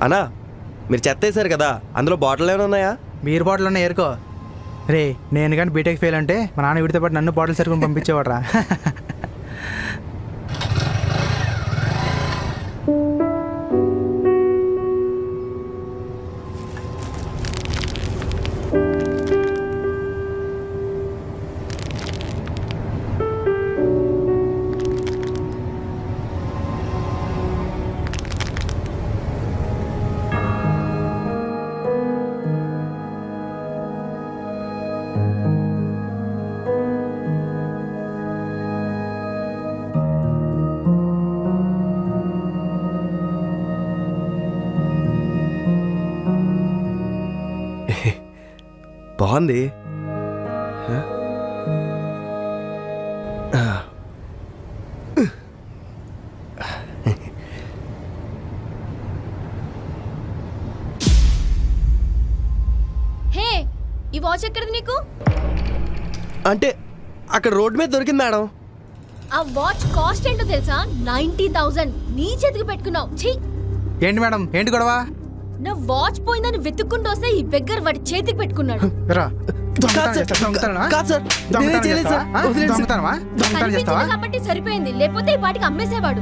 అన్నా మీరు చెత్త వేసారు కదా, అందులో బాటిల్ ఏమైనా ఉన్నాయా? బీర్ బాటిల్ ఉన్నాయి ఏరుకో. రే నేను కానీ బీటెక్ ఫెయిల్ అంటే మా నాన్న వీటితో పాటు నన్ను బాటిల్ సరుకుని పంపించేవాడ్రా. బాగుంది. హే, ఈ వాచ్ ఎక్కడిది నీకు? అంటే అక్కడ రోడ్ మీద దొరికింది మేడం. ఆ వాచ్ కాస్ట్ ఏంటో తెలుసా? 90,000. నీ చేతికి పెట్టుకున్నావు. ఛీ! ఏంటి మేడం, ఏంటి గొడవ? నా వాచ్ పోయిందని వెతుక్కుంటూ వస్తే ఈ బెగ్గర్ వాడి చేతికి పెట్టుకున్నాడు. రా. కాదు సార్, నేనేం చేయలేదు సార్. వదిలేండి సార్. దొంగతనమా కనిపించింది కాబట్టి సరిపోయింది, లేకపోతే ఈ పాటికి అమ్మేసేవాడు.